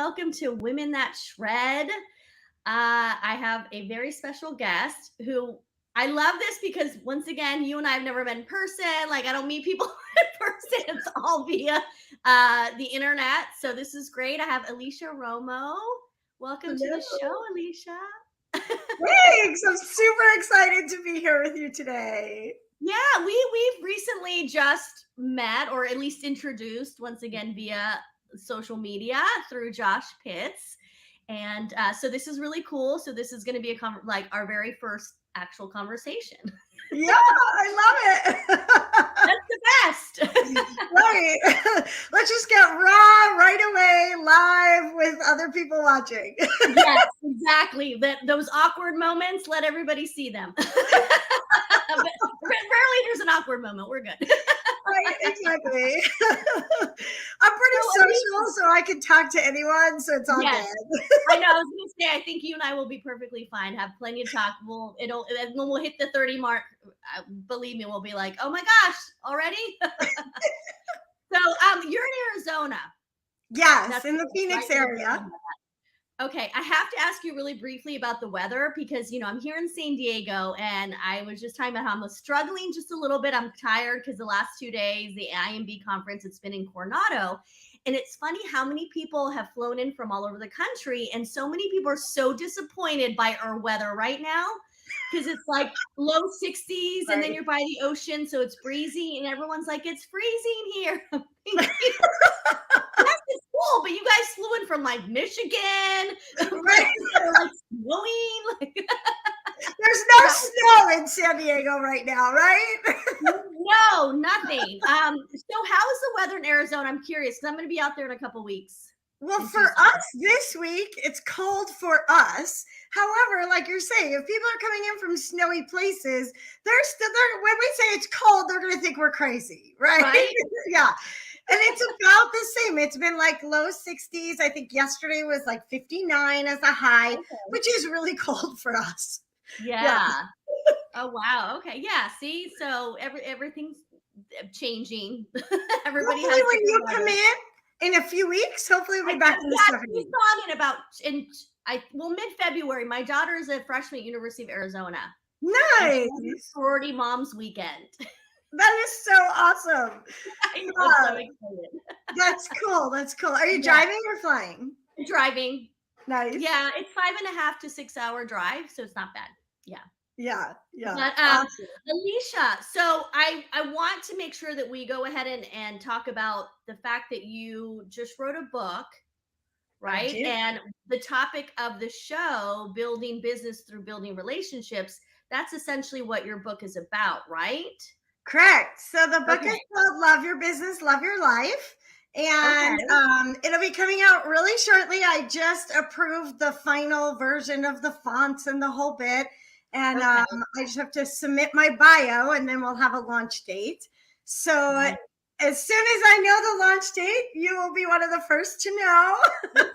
welcome to Women That Shred. I have a very special guest who I love this because once again, you and I have never met in person. Like I don't meet people in person. It's all via the internet. So this is great. I have Ellicia Romo. Welcome to the show, Hello. Ellicia. Thanks. I'm super excited to be here with you today. Yeah, we've recently just met or at least introduced once again via social media through Josh Pitts. And so this is really cool. So this is going to be like our very first actual conversation. Yeah, I love it. That's the best. Right. Let's just get raw right away, live with other people watching. Yes, exactly. Those awkward moments, let everybody see them. But rarely there's an awkward moment. We're good. Right, exactly. I'm pretty So, social, so I can talk to anyone, so it's all yes. good. I know. I was going to say, I think you and I will be perfectly fine. Have plenty of talk. When we'll hit the 30 mark, believe me, we'll be like, oh my gosh, already. So, you're in Arizona. Yes, That's in the Phoenix area. Okay, I have to ask you really briefly about the weather because I'm here in San Diego and I was just talking about how I'm struggling just a little bit. I'm tired because the last 2 days, the IMB conference, it's been in Coronado. And it's funny how many people have flown in from all over the country, and so many people are so disappointed by our weather right now because it's like low 60s and then Right. you're by the ocean, so it's breezy, and everyone's like, it's freezing here. Yes, it's cool, but you guys flew in from like Michigan, Right. like snowing. There's no snow in San Diego right now, right? No, nothing. So how is the weather in Arizona? I'm curious because I'm going to be out there in a couple weeks. Well, for us this week, it's cold for us. However, like you're saying, if people are coming in from snowy places, when we say it's cold, they're going to think we're crazy, right? Yeah. And it's about the same. It's been like low 60s. I think yesterday was like 59 as a high, which is really cold for us. Yeah. Oh, wow. Okay. Yeah. See, so everything's changing. Everybody Hopefully has when you weather. come in a few weeks, hopefully we'll be back in the 70s. Mid-February. My daughter is a freshman at University of Arizona. Nice. Sorority Moms Weekend. That is so awesome. I know, I'm so excited. That's cool. That's cool. Are you driving or flying? Driving. Nice. Yeah, it's 5.5 to 6 hour drive, so it's not bad. Yeah. Yeah. But awesome. Ellicia, so I want to make sure that we go ahead and talk about the fact that you just wrote a book, right? And the topic of the show, building business through building relationships, that's essentially what your book is about, right? Correct. So the book is called Love Your Business, Love Your Life. And it'll be coming out really shortly. I just approved the final version of the fonts and the whole bit. And I just have to submit my bio and then we'll have a launch date. So as soon as I know the launch date, you will be one of the first to know.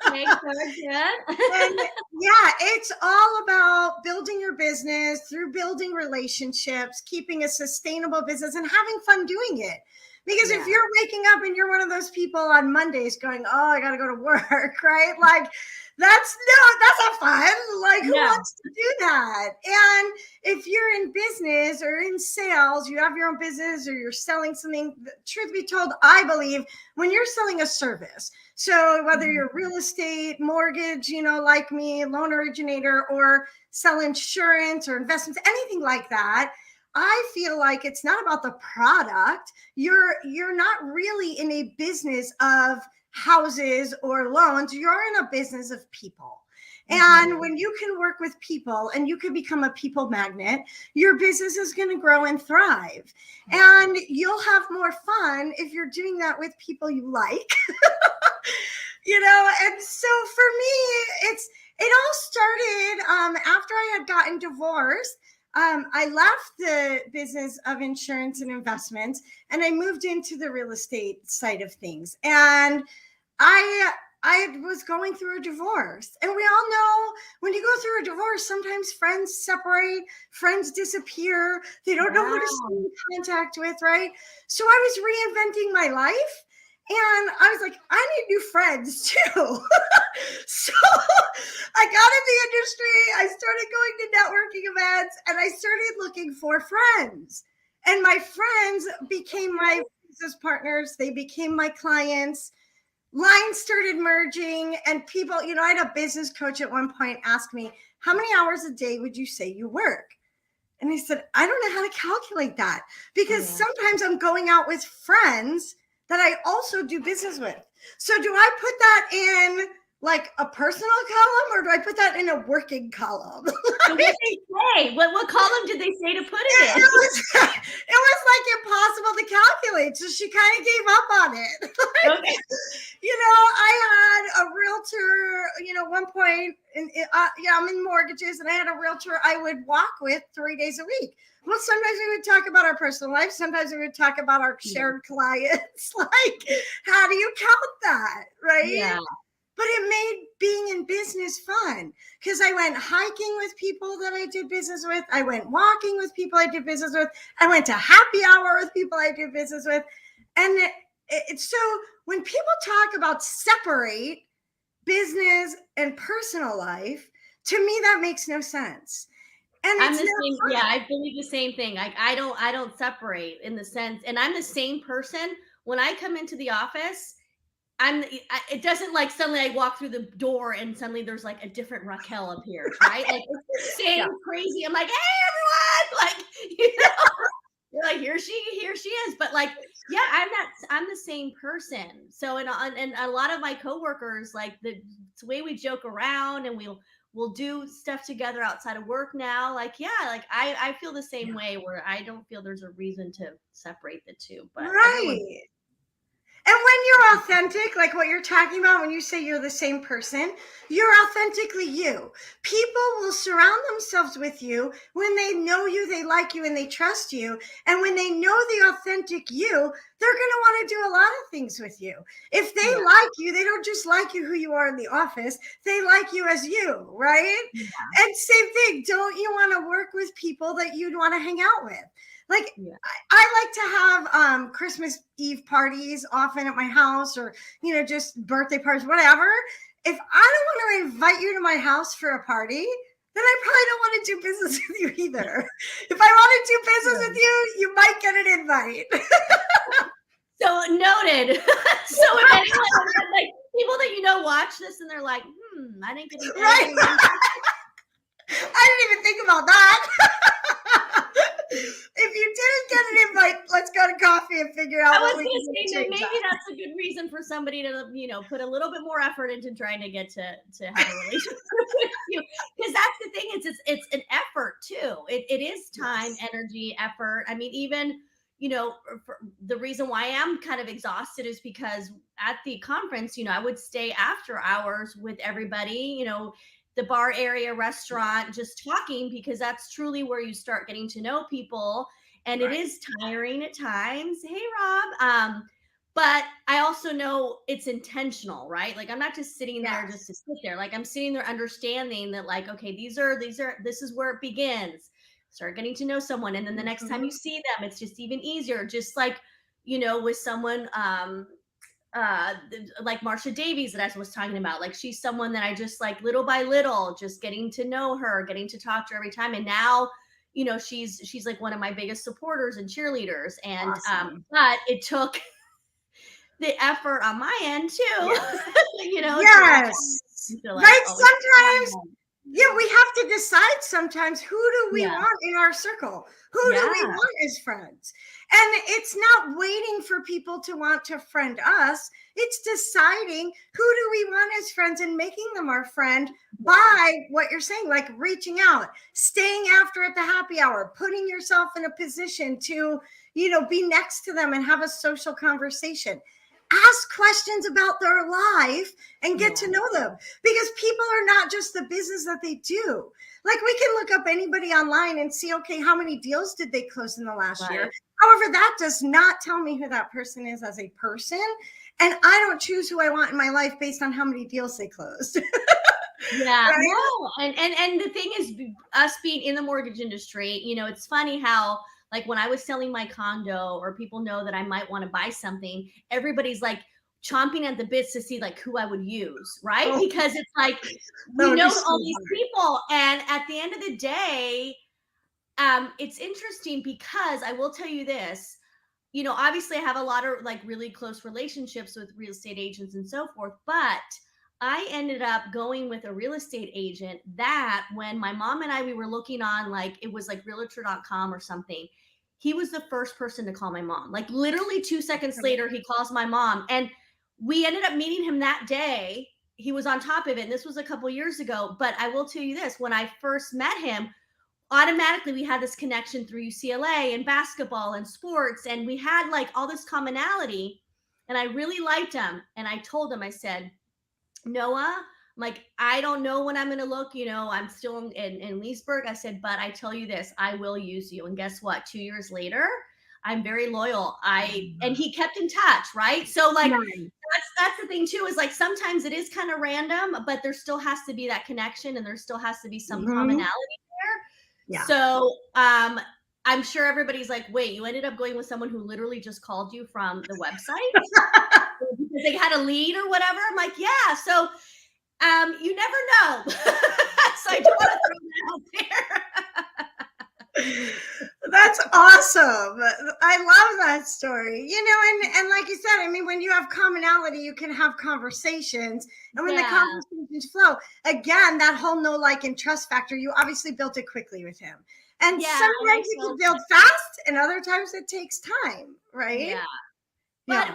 Okay, good. And yeah, it's all about building your business through building relationships, keeping a sustainable business and having fun doing it. Because if you're waking up and you're one of those people on Mondays going, oh, I got to go to work, right? Like that's not fun. Like who wants to do that? And if you're in business or in sales, you have your own business or you're selling something, truth be told, I believe when you're selling a service, so whether you're real estate, mortgage, like me, loan originator, or sell insurance or investments, anything like that, I feel like it's not about the product. You're not really in a business of houses or loans. You're in a business of people. And when you can work with people and you can become a people magnet, your business is going to grow and thrive. And you'll have more fun if you're doing that with people you like. And so for me, it all started after I had gotten divorced. I left the business of insurance and investments and I moved into the real estate side of things. And I was going through a divorce. And we all know when you go through a divorce, sometimes friends separate, friends disappear. They don't know who to stay in contact with, right? So I was reinventing my life. And I was like, I need new friends too. So I got in the industry. I started going to networking events and I started looking for friends. And my friends became my business partners. They became my clients. Lines started merging, and people, I had a business coach at one point ask me, how many hours a day would you say you work? And I said, I don't know how to calculate that, because sometimes I'm going out with friends that I also do business with. So do I put that in like a personal column, or do I put that in a working column? So what did they say? What column did they say to put it in? It was like impossible to calculate. So she kind of gave up on it. Okay. I had a realtor, one point, I'm in mortgages, and I had a realtor I would walk with 3 days a week. Well, sometimes we would talk about our personal life. Sometimes we would talk about our shared clients. Like, how do you count that? Right. Yeah. But it made being in business fun, because I went hiking with people that I did business with. I went walking with people I did business with. I went to happy hour with people I did business with. And so when people talk about separate business and personal life, to me, that makes no sense. And I'm the same. Yeah, I believe the same thing. Like I don't separate in the sense, and I'm the same person when I come into the office. It doesn't like suddenly I walk through the door and suddenly there's like a different Raquel appears, right? Like it's the same crazy. I'm like, hey everyone, like, you're like, here she is. But like, yeah, I'm the same person. So and a lot of my coworkers, like the way we joke around and we'll do stuff together outside of work now. Like, yeah, like I feel the same way, where I don't feel there's a reason to separate the two, but right. And when you're authentic, like what you're talking about, when you say you're the same person, you're authentically you. People will surround themselves with you when they know you, they like you, and they trust you. And when they know the authentic you, they're going to want to do a lot of things with you. If they like you, they don't just like you who you are in the office. They like you as you, right? Yeah. And same thing. Don't you want to work with people that you'd want to hang out with? Like, I like to have Christmas Eve parties often at my house, or, just birthday parties, whatever. If I don't want to invite you to my house for a party, then I probably don't want to do business with you either. If I want to do business with you, you might get an invite. So noted. So if anyone, like people that watch this and they're like, I didn't get an invite. Right. I didn't even think about that. If you didn't get an invite, let's go to coffee and figure out what we can do. Maybe that's a good reason for somebody to, put a little bit more effort into trying to get to have a relationship with you. Because that's the thing, it's an effort too. It is time, energy, effort. I mean, even, the reason why I am kind of exhausted is because at the conference, I would stay after hours with everybody, the bar area, restaurant, just talking, because that's truly where you start getting to know people. And it is tiring at times. Hey, Rob. But I also know it's intentional, right? Like I'm not just sitting there just to sit there. Like I'm sitting there understanding that, like, okay, this is where it begins. Start getting to know someone. And then the next time you see them, it's just even easier. Just like, with someone, like Marsha Davies that I was talking about. Like she's someone that I just like little by little, just getting to know her, getting to talk to her every time. And now, she's like one of my biggest supporters and cheerleaders. And but it took the effort on my end too. Yes. Right. Sometimes we have to decide sometimes, who do we want in our circle? Who do we want as friends? And it's not waiting for people to want to friend us. It's deciding who do we want as friends and making them our friend by what you're saying, like reaching out, staying after at the happy hour, putting yourself in a position to, be next to them and have a social conversation. Ask questions about their life and get to know them, because people are not just the business that they do. Like we can look up anybody online and see, okay, how many deals did they close in the last year? However, that does not tell me who that person is as a person. And I don't choose who I want in my life based on how many deals they closed. No. And the thing is, us being in the mortgage industry, it's funny how, like when I was selling my condo, or people know that I might want to buy something, everybody's like, chomping at the bits to see like who I would use, right? Oh, Because it's like that we would know be all so these hard. people, and at the end of the day, it's interesting because I will tell you this. Obviously I have a lot of like really close relationships with real estate agents and so forth, but I ended up going with a real estate agent that when my mom and I, we were looking on, like, it was like realtor.com or something. He was the first person to call my mom. Like literally 2 seconds later, he calls my mom, and we ended up meeting him that day. He was on top of it. And this was a couple years ago. But I will tell you this, when I first met him, automatically we had this connection through UCLA and basketball and sports, and we had like all this commonality, and I really liked him. And I told him, I said, Noah, like, I don't know when I'm going to look, I'm still in Leesburg. I said, but I tell you this, I will use you. And guess what? 2 years later, I'm very loyal. And he kept in touch. Right. So like, Nice. that's the thing too, is like, sometimes it is kind of random, but there still has to be that connection, and there still has to be some commonality there. Yeah. So, I'm sure everybody's like, wait, you ended up going with someone who literally just called you from the website because they had a lead or whatever. I'm like, yeah. So, you never know. So I do want to throw that out there. That's awesome. I love that story. And like you said, I mean, when you have commonality, you can have conversations. And when the conversations flow, again, that whole know, like, and trust factor, you obviously built it quickly with him. And sometimes you can build fast, and other times it takes time, right? Yeah. But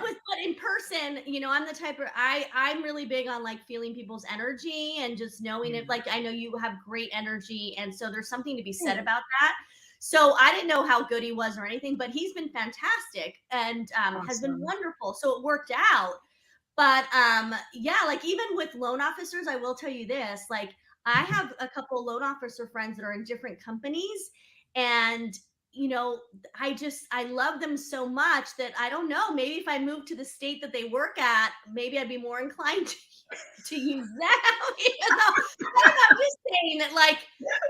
in person, I'm the type of, I'm really big on like feeling people's energy and just knowing it. Like, I know you have great energy, and so there's something to be said about that. So I didn't know how good he was or anything, but he's been fantastic and has been wonderful. So it worked out. But yeah, like even with loan officers, I will tell you this, like I have a couple loan officer friends that are in different companies, and I love them so much that I don't know, maybe if I moved to the state that they work at, maybe I'd be more inclined to use them. I'm just saying that, like,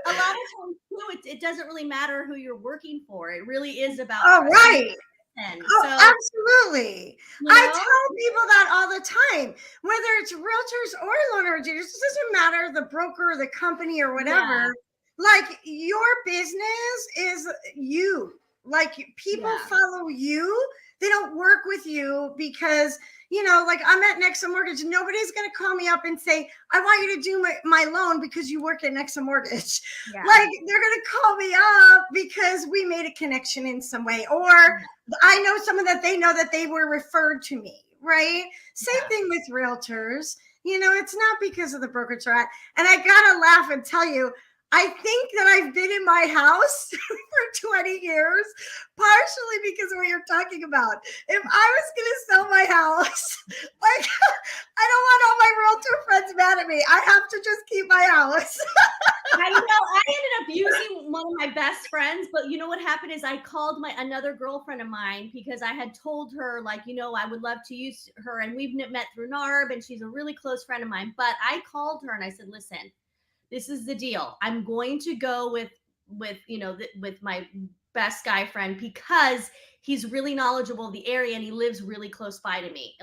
a lot of times too, it doesn't really matter who you're working for. It really is about right. So, absolutely. I tell people that all the time, whether it's realtors or loan originators, it doesn't matter the broker or the company or whatever. Like, your business is you. Like, people follow you. They don't work with you because, like, I'm at Nexa Mortgage. Nobody's going to call me up and say, I want you to do my loan because you work at Nexa Mortgage. Like, they're going to call me up because we made a connection in some way, or I know someone that they know that they were referred to me, right? Same thing with realtors. It's not because of the brokerage rat. And I got to laugh and tell you, I think that I've been in my house for 20 years, partially because of what you're talking about. If I was going to sell my house, like, I don't want all my realtor friends mad at me. I have to just keep my house. I know. I ended up using one of my best friends, but you know what happened is I called another girlfriend of mine because I had told her, like, I would love to use her, and we've met through NARB, and she's a really close friend of mine. But I called her and I said, listen, this is the deal. I'm going to go with my best guy friend because he's really knowledgeable of the area and he lives really close by to me.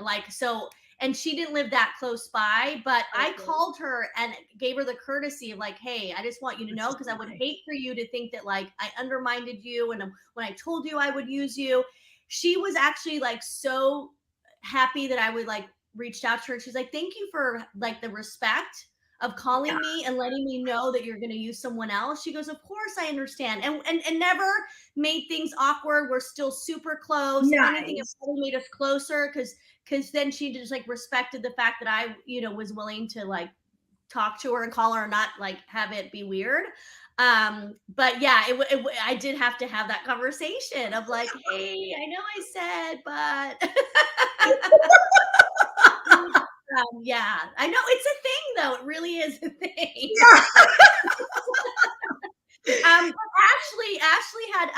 And she didn't live that close by, but I called her and gave her the courtesy of like, hey, I just want you to know, because I would hate for you to think that like I undermined you. And when I told you I would use you, she was actually like so happy that I would like reached out to her. She's like, thank you for like the respect of calling me and letting me know that you're going to use someone else. She goes, of course I understand. And never made things awkward. We're still super close. If anything, it probably made us closer because then she just like respected the fact that I, was willing to like talk to her and call her and not like have it be weird. But yeah, I did have to have that conversation of like, hey, I know I said, but yeah, I know it's a thing though. It really is a thing. Ashley had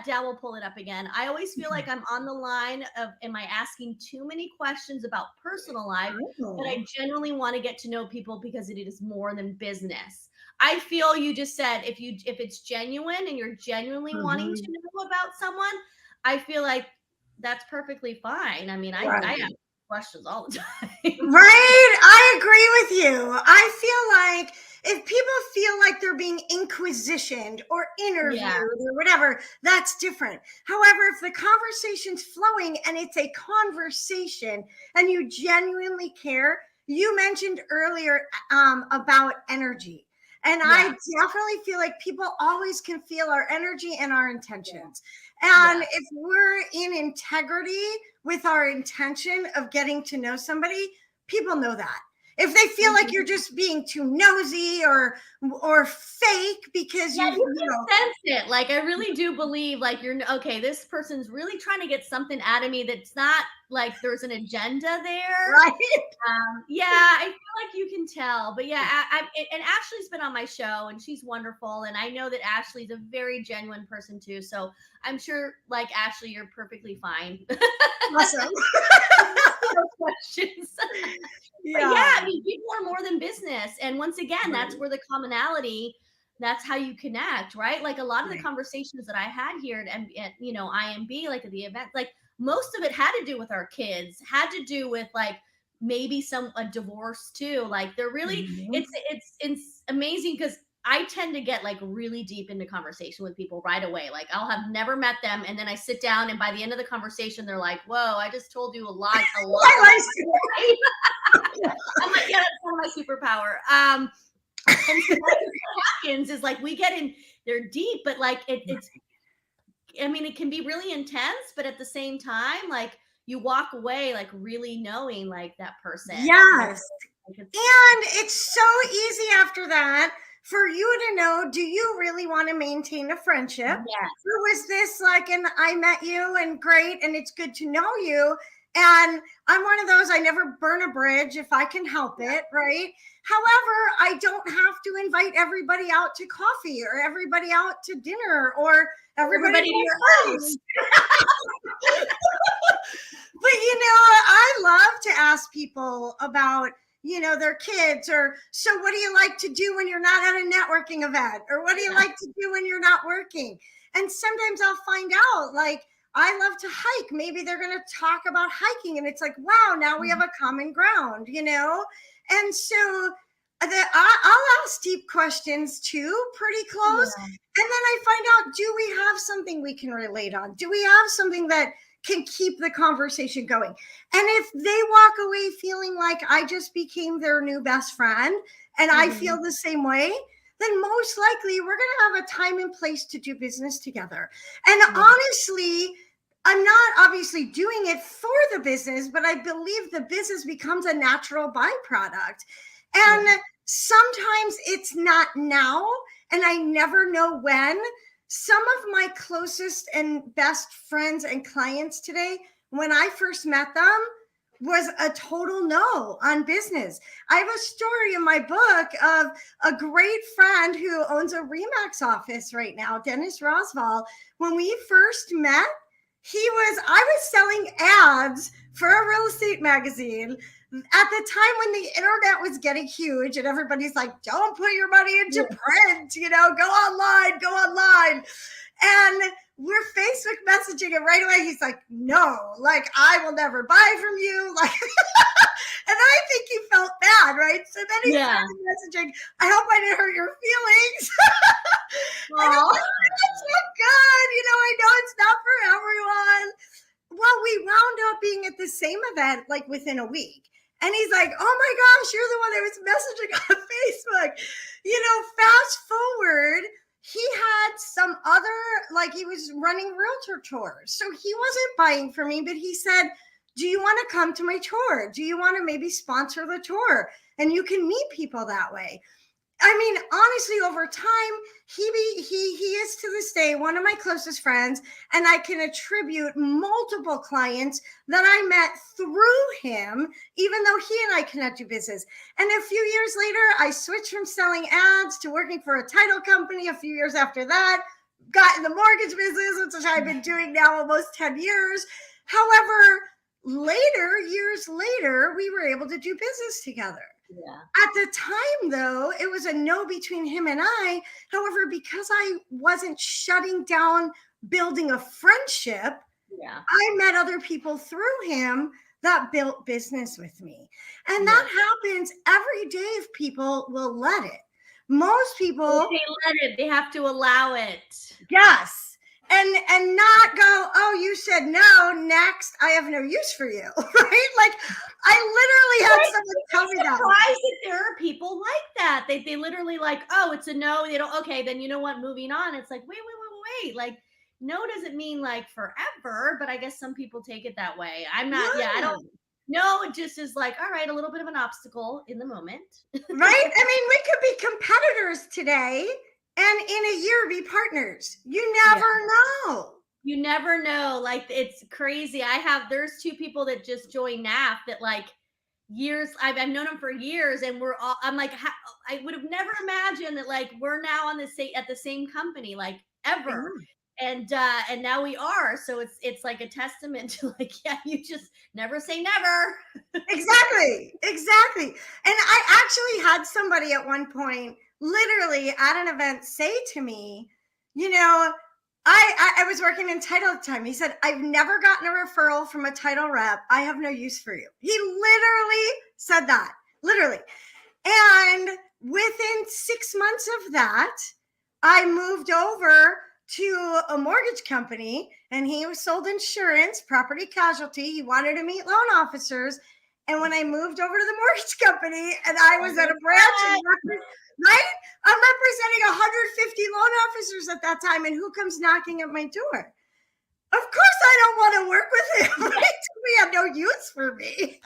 Dad will pull it up again. I always feel like I'm on the line of, am I asking too many questions about personal life? But I genuinely want to get to know people because it is more than business. I feel you just said if it's genuine and you're genuinely wanting to know about someone, I feel like that's perfectly fine. I mean, I ask questions all the time. Right? I agree with you. I feel like if people feel like they're being inquisitioned or interviewed Yeah. or whatever, that's different. However, if the conversation's flowing and it's a conversation and you genuinely care, you mentioned earlier about energy. And I Yeah. definitely feel like people always can feel our energy and our intentions. Yeah. And if we're in integrity with our intention of getting to know somebody, people know that. If they feel like you're just being too nosy or fake because Yeah, you you know can sense it. Like, I really do believe, like, you're okay. This person's really trying to get something out of me that's not like there's an agenda there. right. Yeah, I feel like you can tell. But yeah, and Ashley's been on my show, and she's wonderful. And I know that Ashley's a very genuine person too. So I'm sure, like Ashley, you're perfectly fine. Awesome. No questions. But yeah, Yeah. I mean, people are more than business. And once again, that's Right. where the commonality, that's how you connect, right? Like a lot of the Right. conversations that I had here at IMB, like at the event, like most of it had to do with our kids, had to do with like maybe some a divorce too. Like they're really, Mhm. it's amazing because I tend to get like really deep into conversation with people right away. Like I'll have never met them, and then I sit down, and by the end of the conversation, they're like, "Whoa, I just told you a lot I about my life." I'm like, yeah, that's one of my superpower. And so what happens is like we get in, they're deep, but like it's, I mean, it can be really intense, but at the same time, like you walk away like really knowing like that person. Yes. Like And it's so easy after that for you to know, do you really want to maintain a friendship? yes, Or was this like an I met you and great and it's good to know you? And I'm one of those, I never burn a bridge if I can help it, right? However, I don't have to invite everybody out to coffee or everybody out to dinner or everybody everybody to to your my house. house. But I love to ask people about their kids, or so what do you like to do when you're not at a networking event, or what do you Yeah. like to do when you're not working? And sometimes I'll find out like I love to hike. Maybe they're going to talk about hiking and it's like, wow, now we have a common ground. And so I'll ask deep questions too, pretty close. Yeah. And then I find out, do we have something we can relate on? Do we have something that can keep the conversation going? And if they walk away feeling like I just became their new best friend and I feel the same way, then most likely we're going to have a time and place to do business together. And Yeah. honestly, I'm not obviously doing it for the business, but I believe the business becomes a natural byproduct. And Yeah. sometimes it's not now, and I never know when. Some of my closest and best friends and clients today, when I first met them, was a total no on business. I have a story in my book of a great friend who owns a Remax office right now, Dennis Rosval. When we first met, I was selling ads for a real estate magazine at the time when the internet was getting huge and everybody's like, don't put your money into print, go online, go online. And we're Facebook messaging, and right away he's like, no, like I will never buy from you. Like, and I think he felt bad, right? So then he Yeah. started messaging, I hope I didn't hurt your feelings. And I'm Aw. like, that's not good. I know it's not for everyone. Well, we wound up being at the same event like within a week. And he's like, oh my gosh, you're the one that was messaging on Facebook. Fast forward, he had some other, like he was running realtor tours. So he wasn't buying from me, but he said, do you want to come to my tour? Do you want to maybe sponsor the tour? And you can meet people that way. I mean, honestly, over time, he is to this day one of my closest friends, and I can attribute multiple clients that I met through him, even though he and I cannot do business. And a few years later, I switched from selling ads to working for a title company. A few years after that, got in the mortgage business, which I've been doing now almost 10 years. However, years later, we were able to do business together. Yeah. At the time, though, it was a no between him and I. However, because I wasn't shutting down building a friendship, Yeah. I met other people through him that built business with me. And Yes. that happens every day if people will let it. Most people, They let it, they have to allow it. yes, and not go, oh, you said no, next, I have no use for you, right? Like, I literally had someone tell me that. Surprised that there are people like that. They literally like, oh, it's a no. They don't. Okay, then you know what? Moving on. It's like, wait. Like, no doesn't mean like forever, but I guess some people take it that way. I'm not. Yeah, I don't. No, it just is like, all right, a little bit of an obstacle in the moment. Right? I mean, we could be competitors today and in a year be partners. You never know. You never know. Like, it's crazy. There's two people that just joined NAF that like years, I've known them for years, and I'm like, I would have never imagined that like we're now on at the same company, like, ever. And now we are. So it's like a testament to like, yeah, you just never say never. Exactly. And I actually had somebody at one point, literally at an event, say to me, you know, I was working in title at the time. He said, I've never gotten a referral from a title rep. I have no use for you. He literally said that, literally. And within 6 months of that, I moved over to a mortgage company, and he was sold insurance, property casualty. He wanted to meet loan officers. And when I moved over to the mortgage company and I was at a branch, right? I'm representing 150 loan officers at that time. And who comes knocking at my door? Of course I don't want to work with him. Right? We have no use for me.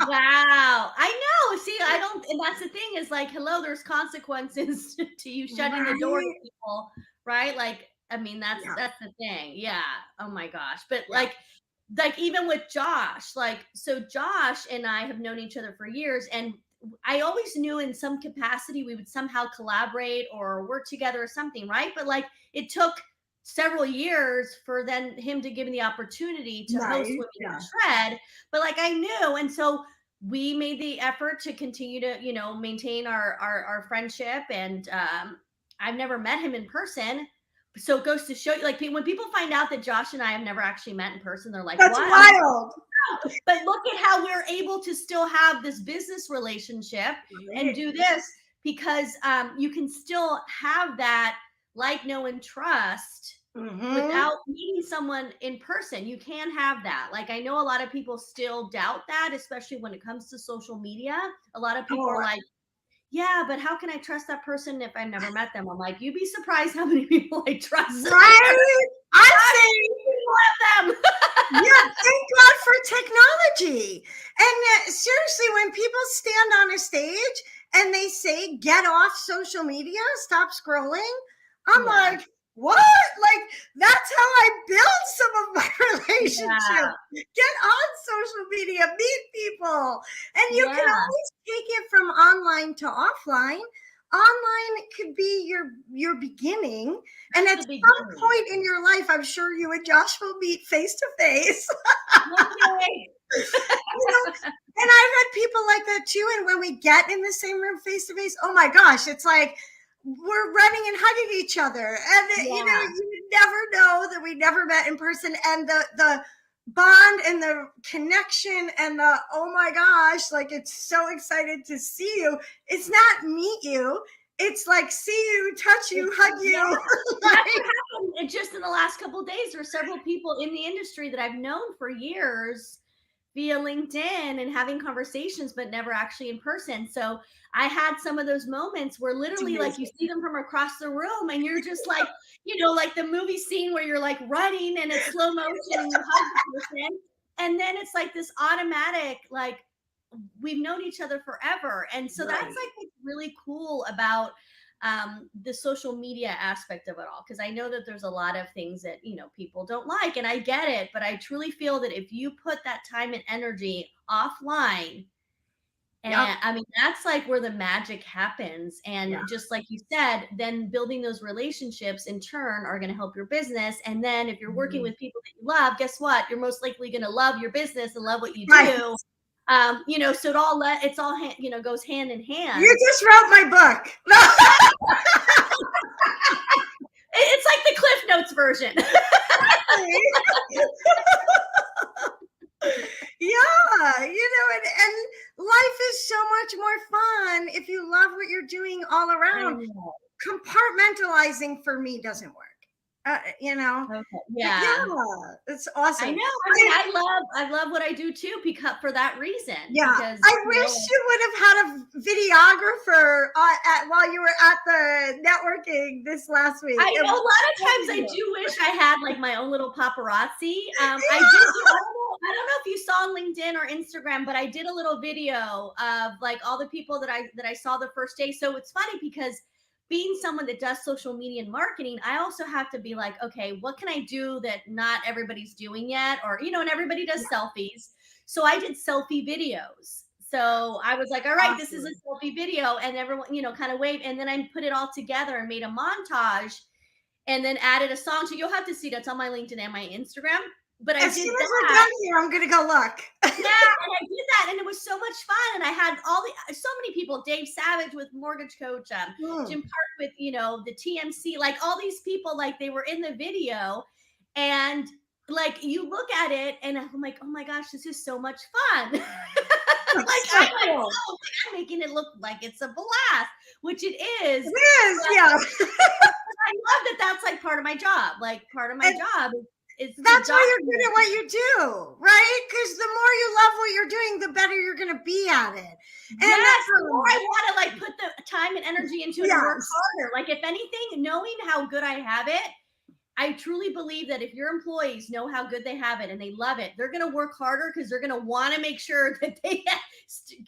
Wow. I know. See, I don't, and that's the thing is like, hello, there's consequences to you shutting the door to people, right? Like, I mean, that's the thing. Yeah. Oh my gosh. But like even with Josh, like, so Josh and I have known each other for years, and I always knew in some capacity we would somehow collaborate or work together or something, right? But like, it took several years for him to give me the opportunity to host Women in Shred. But like, I knew, and so we made the effort to continue to, maintain our friendship. And I've never met him in person. So it goes to show you, like, when people find out that Josh and I have never actually met in person, they're like, that's what? Wild. But look at how we're able to still have this business relationship and do this, because you can still have that like, know, and trust without meeting someone in person. You can have that. Like, I know a lot of people still doubt that, especially when it comes to social media. A lot of people are like, yeah, but how can I trust that person if I've never met them? I'm like, you'd be surprised how many people I trust. Right? I'm saying one of them. Yeah, thank God for technology. And seriously, when people stand on a stage and they say, get off social media, stop scrolling, I'm like, what? Like, that's how I build some of my relationships. Get on social media, meet people. And you can always take it from online to offline. Online could be your beginning, and at some point in your life, I'm sure you and Josh will meet face to face. And I've had people like that too. And when we get in the same room face to face, oh my gosh, it's like we're running and hugging each other. And you never know that we never met in person. And the bond and the connection and the, oh my gosh, like, it's so excited to see you. It's not meet you. It's like see you, touch you, hug you. That's what happened just in the last couple of days. There are several people in the industry that I've known for years via LinkedIn and having conversations, but never actually in person. So I had some of those moments where literally like you see them from across the room and you're just like, like the movie scene where you're like running and it's slow motion and you hug the person. And then it's like this automatic, like, we've known each other forever. And so that's like what's really cool about the social media aspect of it all, because I know that there's a lot of things that people don't like, and I get it, but I truly feel that if you put that time and energy offline, and I mean, that's like where the magic happens. And just like you said, then building those relationships in turn are going to help your business. And then if you're working with people that you love, guess what? You're most likely going to love your business and love what you do. So it's all goes hand in hand. You just wrote my book. It's like the Cliff Notes version. all I around. know. Compartmentalizing for me doesn't work. Okay. But Yeah. yeah, it's I awesome. know. I mean, I love what I do too, because for that reason, Yeah, because I wish you would have had a videographer while you were at the networking this last week. I know a lot of times I do wish I had like my own little paparazzi. I did. I don't know if you saw on LinkedIn or Instagram, but I did a little video of like all the people that I saw the first day. So it's funny because being someone that does social media and marketing, I also have to be like, okay, what can I do that not everybody's doing yet? Or, and everybody does selfies. So I did selfie videos. So I was like, all right, this is Awesome. a selfie video. And everyone, kind of waved. And then I put it all together and made a montage and then added a song. So you'll have to see that's on my LinkedIn and my Instagram. But I As soon did as we're that. done here, I'm gonna go look. Yeah, and I did that, and it was so much fun. And I had so many people: Dave Savage with Mortgage Coach, Jim Park with the TMC, like all these people, like they were in the video, and like you look at it, and I'm like, oh my gosh, this is so much fun. That's so cool. I'm making it look like it's a blast, which it is. It is, yeah. I love that. That's like part of my job. Like part of my job is that's why you're good at what you do, right? Because the more you love what you're doing, the better you're going to be at it. And yes, the more I want to like put the time and energy into it and work harder. Like if anything, knowing how good I have it, I truly believe that if your employees know how good they have it and they love it, they're going to work harder because they're going to want to make sure that they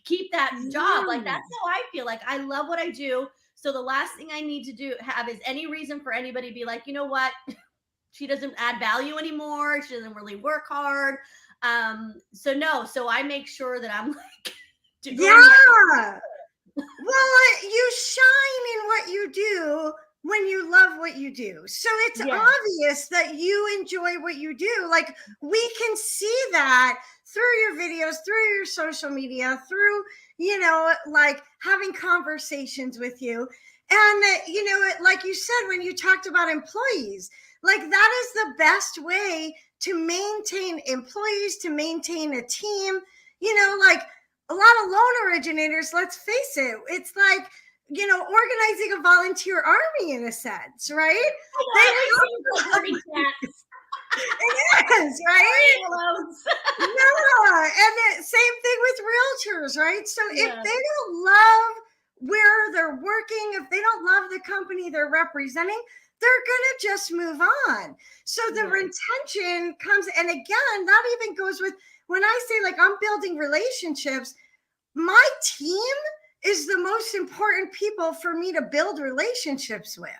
keep that job. Like that's how I feel. Like I love what I do. So the last thing I need to have is any reason for anybody to be like, you know what? She doesn't add value anymore. She doesn't really work hard. So I make sure that I'm like, well, you shine in what you do when you love what you do. So it's obvious that you enjoy what you do. Like we can see that through your videos, through your social media, through, like having conversations with you. And, like you said, when you talked about employees, like that is the best way to maintain employees, to maintain a team, like a lot of loan originators, let's face it, it's like, organizing a volunteer army in a sense, right? It is, right? And the same thing with realtors, right? So if they don't love where they're working, if they don't love the company they're representing, they're gonna just move on. So the retention comes, and again, that even goes with when I say like I'm building relationships, my team is the most important people for me to build relationships with.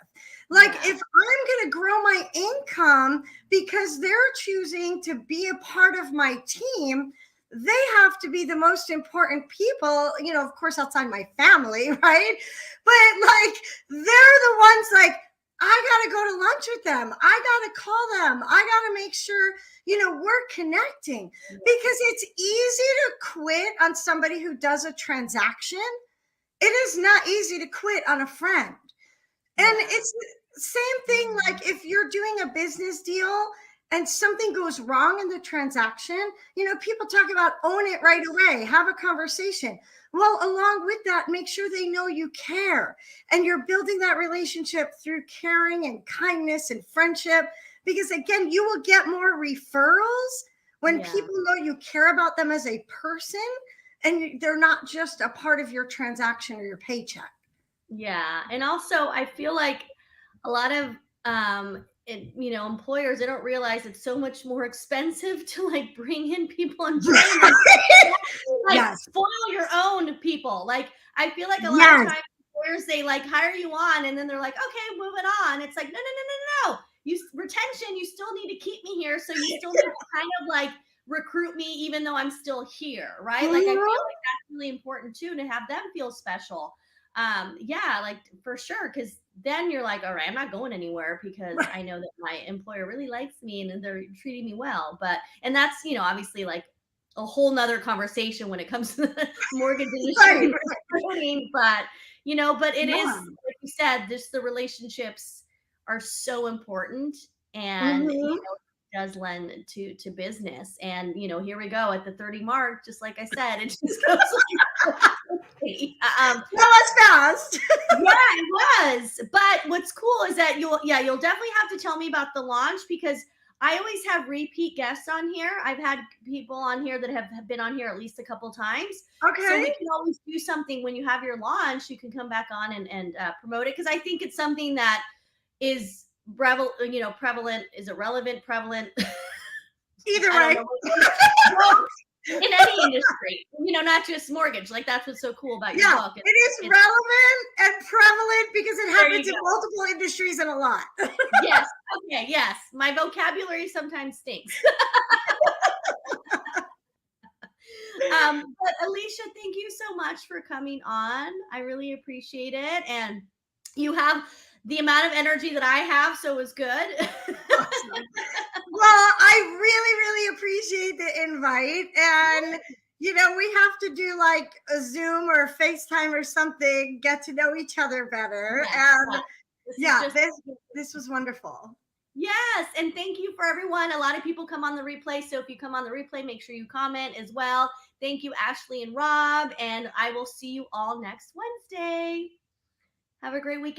Like if I'm going to grow my income because they're choosing to be a part of my team, they have to be the most important people, of course, outside my family, right? But like, they're the ones like, I got to go to lunch with them. I got to call them. I got to make sure, we're connecting, because it's easy to quit on somebody who does a transaction. It is not easy to quit on a friend. And it's the same thing. Like if you're doing a business deal and something goes wrong in the transaction, people talk about own it right away, have a conversation. Well, along with that, make sure they know you care, and you're building that relationship through caring and kindness and friendship. Because again, you will get more referrals when people know you care about them as a person and they're not just a part of your transaction or your paycheck. Yeah. And also I feel like a lot of employers, they don't realize it's so much more expensive to like bring in people and train them. Like spoil your own people. Like I feel like a lot of times employers, they like hire you on and then they're like, okay, moving on. It's like, no. Retention, you still need to keep me here. So you still need to kind of like recruit me even though I'm still here, right? Like I feel like that's really important too, to have them feel special. Like for sure, because then you're like, all right, I'm not going anywhere because I know that my employer really likes me and they're treating me well. And that's obviously like a whole nother conversation when it comes to the mortgage industry. But it is, like you said, just the relationships are so important, and it does lend to business. And here we go at the 30 mark, just like I said, it just goes like crazy. That was fast. Yeah, it was. But what's cool is that you'll definitely have to tell me about the launch because I always have repeat guests on here. I've had people on here that have been on here at least a couple times. So Okay. we can always do something when you have your launch. You can come back on and promote it because I think it's something that is prevalent. Is it relevant? Prevalent? Either I don't way. know. Well, in any industry, not just mortgage. Like that's what's so cool about your Yeah, book. it is relevant and prevalent because it There you happens in go. multiple industries and a lot. Yes. Okay. Yes. My vocabulary sometimes stinks. But Ellicia, thank you so much for coming on. I really appreciate it. And you have the amount of energy that I have, so it was good. Awesome. Well, I really, really appreciate the invite. And, we have to do like a Zoom or a FaceTime or something, get to know each other better. Yes, And yes. this was wonderful. Yes, and thank you for everyone. A lot of people come on the replay, so if you come on the replay, make sure you comment as well. Thank you, Ashley and Rob, and I will see you all next Wednesday. Have a great weekend.